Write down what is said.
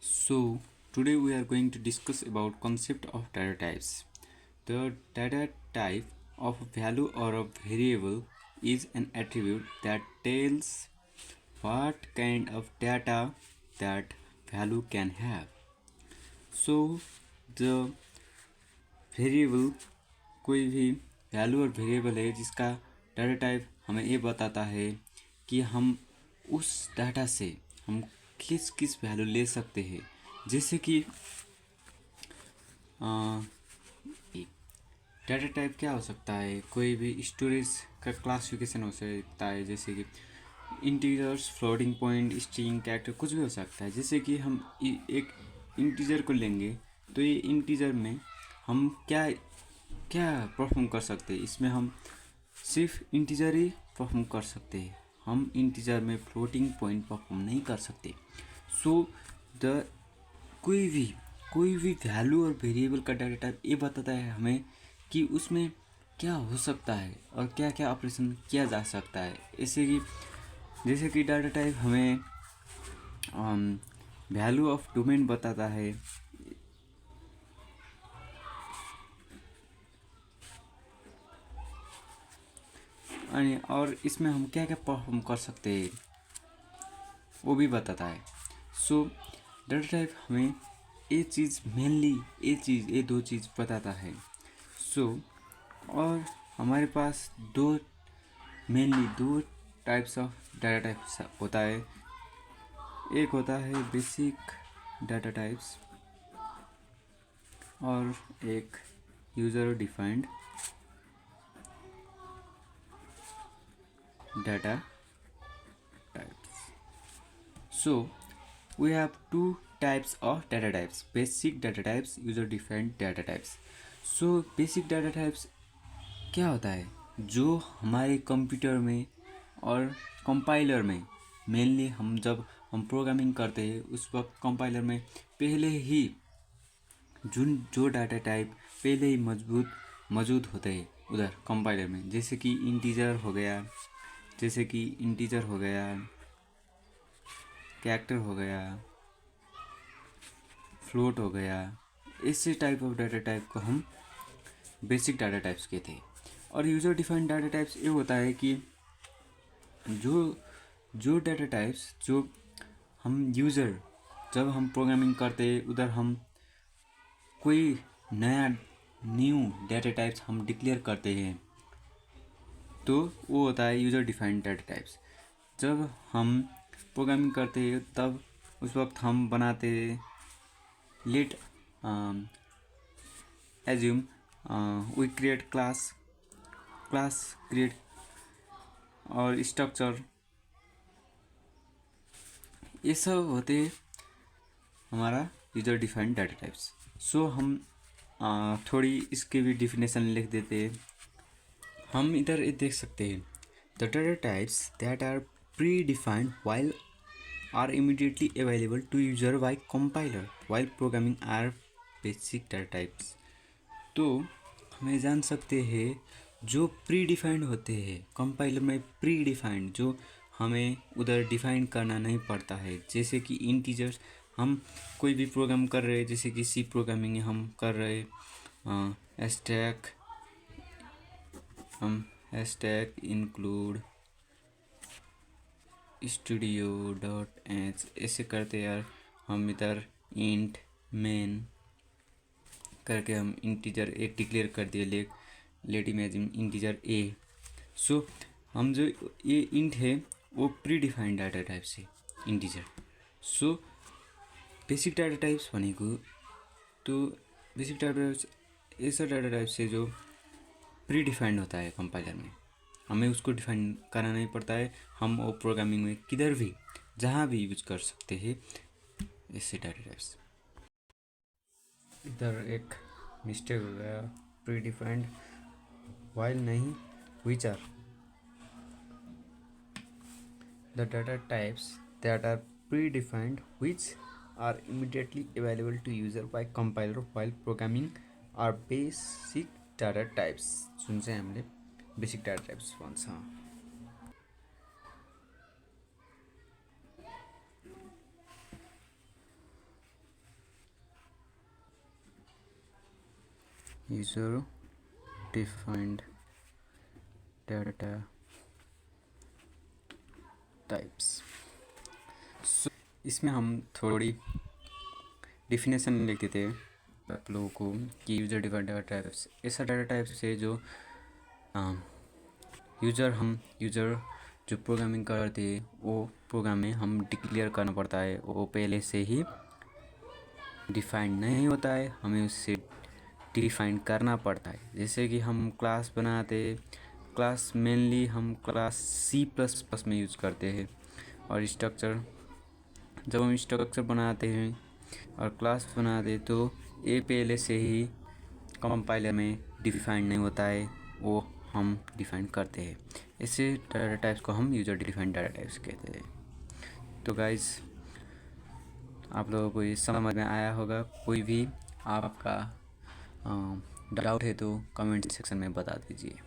So today we are going to discuss about concept of data types. The data type of a value or a variable is an attribute that tells what kind of data that value can have. So the variable कोई भी value और variable है जिसका data type हमें ये बताता है कि हम उस डाटा से हम किस किस वैल्यू ले सकते हैं। जैसे कि डाटा टाइप क्या हो सकता है, कोई भी स्टोरेज का क्लासिफिकेशन हो सकता है, जैसे कि integers, floating point, string, character, कुछ भी हो सकता है। जैसे कि हम एक इंटीजर को लेंगे तो ये इंटीजर में हम क्या क्या परफॉर्म कर सकते हैं, इसमें हम सिर्फ इंटीजर ही परफॉर्म कर सकते हैं। हम इंटीजर में फ्लोटिंग पॉइंट परफॉर्म नहीं कर सकते। सो द कोई भी वैल्यू और वेरिएबल का डाटा टाइप ये बताता है हमें कि उसमें क्या हो सकता है और क्या क्या ऑपरेशन किया जा सकता है। जैसे कि डाटा टाइप हमें वैल्यू ऑफ डोमेन बताता है, और इसमें हम क्या क्या परफॉर्म कर सकते हैं वो भी बताता है। सो डाटा टाइप हमें ये दो चीज़ बताता है। सो और हमारे पास दो टाइप्स ऑफ डाटा टाइप्स होता है। एक होता है बेसिक डाटा टाइप्स और एक user defined data types. So we have two types of data types: basic data types, user defined data types. So basic data types क्या होता है, जो हमारे कंप्यूटर में और कंपाइलर में मेनली जब हम प्रोग्रामिंग करते हैं उस वक्त कंपाइलर में पहले ही जो डाटा टाइप पहले ही मौजूद होते हैं उधर कंपाइलर में, जैसे कि इंटीजर हो गया, कैरेक्टर हो गया, फ्लोट हो गया। ऐसे टाइप ऑफ डाटा टाइप को हम बेसिक डाटा टाइप्स कहते हैं। और यूज़र डिफाइंड डाटा टाइप्स ये होता है कि जो जो डाटा टाइप्स जो हम यूज़र जब हम प्रोग्रामिंग करते हैं उधर हम कोई न्यू डाटा टाइप्स हम डिक्लेयर करते हैं तो वो होता है यूज़र डिफाइंड डाटा टाइप्स। जब हम प्रोग्रामिंग करते हैं तब उस वक्त हम बनाते let assume we create class create और स्ट्रक्चर, ये सब होते हमारा user defined data types. So हम थोड़ी इसके भी डिफिनेशन लिख देते हैं। हम इधर ये देख सकते हैं, the data types that are predefined while are immediately available to user by compiler while programming are basic data types। तो हमें जान सकते हैं जो प्री डिफाइंड होते हैं कंपाइलर में, प्री डिफाइंड जो हमें उधर डिफाइन करना नहीं पड़ता है। जैसे कि इंटीजर्स हम कोई भी प्रोग्राम कर रहे हैं, जैसे कि सी प्रोग्रामिंग हम कर रहे स्टैक इंक्लूड studio.h ऐसे करते यार हम इधर इंट मेन करके हम इंटीजर एक डिक्लेयर कर दिए, लेट इमेजिन इंटीजर ए। सो हम जो ये इंट है वो प्री डिफाइंड डाटा टाइप से integer. So basic data types भनेको तो बेसिक डाटा टाइप्स ऐसा डाटा टाइप से जो प्री डिफाइंड होता है कंपाइलर में, हमें उसको डिफाइन करना नहीं पड़ता है। हम वो प्रोग्रामिंग में किधर भी जहाँ भी यूज कर सकते हैं ऐसे डाटा टाइप्स। इधर एक मिस्टेक हो गया, प्री डिफाइंड वाइल नहीं, which are the data types that are predefined which are immediately available to user by compiler while programming are basic data types, जुन चाहिँ हामीले बेसिक डाटा टाइप्स भन्छ। User defined data types. इसमें हम थोड़ी definition लिख देते हैं आप लोगों को कि यूजर डिफाइंड डाटा टाइप्स ऐसा डाटा टाइप्स है जो यूजर जो प्रोग्रामिंग करते हैं वो प्रोग्राम में हम डिक्लेयर करना पड़ता है, वो पहले से ही डिफाइंड नहीं होता है, हमें उससे डिफाइन करना पड़ता है। जैसे कि हम क्लास बनाते, क्लास मेनली हम क्लास C++ में यूज़ करते हैं, और स्ट्रक्चर जब हम स्ट्रक्चर बनाते हैं और क्लास बनाते हैं तो ये पहले से ही कंपाइलर में डिफाइन नहीं होता है, वो हम डिफाइन करते हैं। ऐसे डाटा टाइप्स को हम यूजर डिफाइंड डाटा टाइप्स कहते हैं। तो गाइस आप लोगों को ये समझ में आया होगा। कोई भी आपका डाउट है तो कमेंट सेक्शन में बता दीजिए।